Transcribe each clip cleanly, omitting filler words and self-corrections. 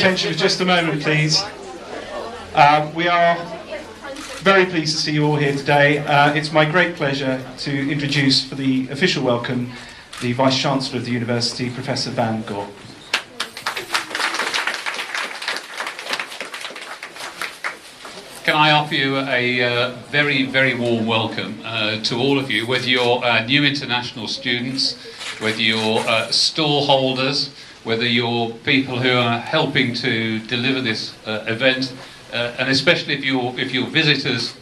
Attention for just a moment, please. We are very pleased to see you all here today. It's my great pleasure to introduce, for the official welcome, the Vice-Chancellor of the University, Professor Van Gore. Can I offer you a very, very warm welcome to all of you, whether you're new international students, whether you're stall holders, whether you're people who are helping to deliver this event, and especially if you're visitors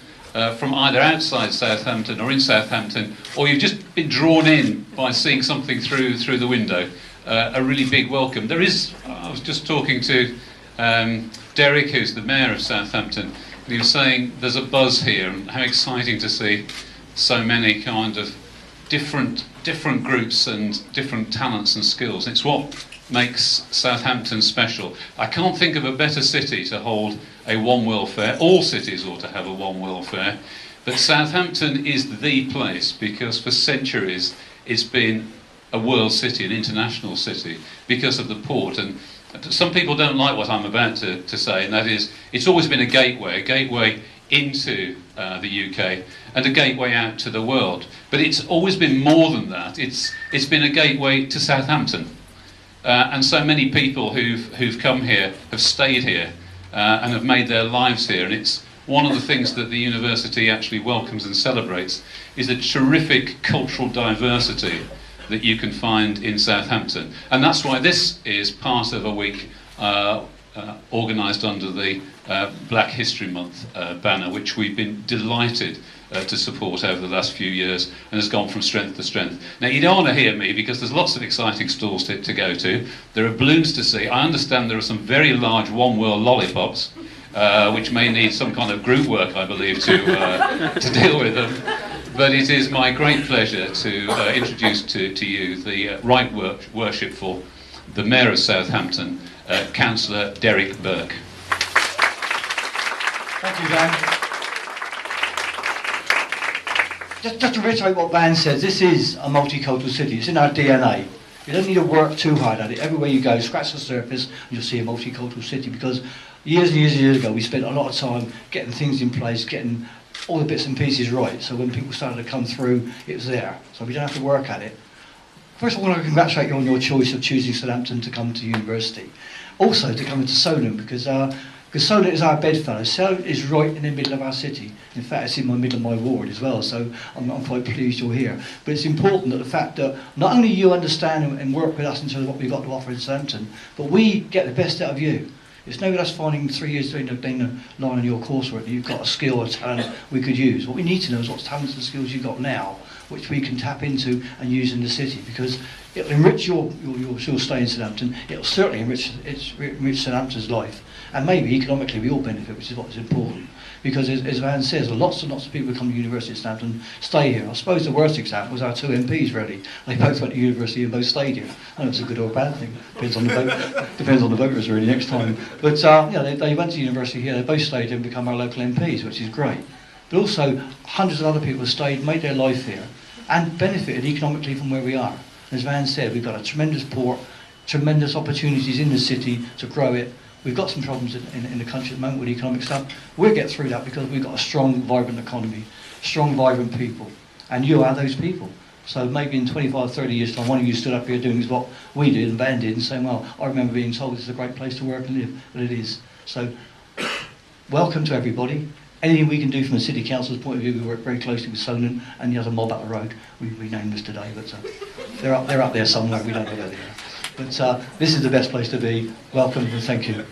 from either outside Southampton or in Southampton, or you've just been drawn in by seeing something through the window. A really big welcome. I was just talking to Derek, who's the Mayor of Southampton. He was saying there's a buzz here, and how exciting to see so many kind of different groups and different talents and skills. It's what makes Southampton special. I can't think of a better city to hold a One World Fair. All cities ought to have a One World Fair, but Southampton is the place because for centuries it's been a world city, an international city, because of the port. And some people don't like what I'm about to say, and that is, it's always been a gateway into the UK and a gateway out to the world. But it's always been more than that. It's been a gateway to Southampton, and so many people who've come here have stayed here and have made their lives here. And it's one of the things that the university actually welcomes and celebrates is the terrific cultural diversity that you can find in Southampton. And that's why this is part of a week organised under the Black History Month banner, which we've been delighted to support over the last few years, and has gone from strength to strength. Now, you don't want to hear me because there's lots of exciting stalls to go to. There are balloons to see. I understand there are some very large One World lollipops, which may need some kind of group work, I believe, to deal with them. But it is my great pleasure to introduce to you the Right Worshipful, the Mayor of Southampton, Councillor Derek Burke. Thank you, Van. Just to reiterate what Van says, this is a multicultural city. It's in our DNA. You don't need to work too hard at it. Everywhere you go, scratch the surface, and you'll see a multicultural city, because years and years ago we spent a lot of time getting things in place, getting all the bits and pieces right, so when people started to come through, it was there. So we don't have to work at it. First of all, I want to congratulate you on your choice of choosing Southampton to come to university. Also to come into Solent, because Solent is our bedfellow. Solent is right in the middle of our city. In fact, it's in the middle of my ward as well, so I'm quite pleased you're here. But it's important that the fact that not only you understand and work with us in terms of what we've got to offer in Southampton, but we get the best out of you. It's no good us finding 3 years doing the line on your coursework that you've got a skill or talent we could use. What we need to know is what talents and skills you've got now, which we can tap into and use in the city, because it'll enrich your stay in Southampton. It'll certainly enrich Southampton's life, and maybe economically we all benefit, which is what's important. Because as Van says, lots and lots of people who come to university at Southampton stay here. I suppose the worst example was our two MPs, really. They both went to university and both stayed here. I don't know if it's a good or a bad thing. Depends on the vote. Depends on the voters, really, next time. But they went to university here. They both stayed here and become our local MPs, which is great. But also, hundreds of other people have stayed, made their life here, and benefited economically from where we are. As Van said, we've got a tremendous port, tremendous opportunities in the city to grow it. We've got some problems in the country at the moment with economic stuff. We'll get through that because we've got a strong, vibrant economy, strong, vibrant people. And you are those people. So maybe in 25, 30 years' time, one of you stood up here doing what we did and Van did and saying, well, I remember being told this is a great place to work and live, but it is. So, welcome to everybody. Anything we can do from the City Council's point of view, we work very closely with Solent and the other mob up the road. We named this today, but they're up there somewhere, we don't know where they are. But this is the best place to be. Welcome and thank you.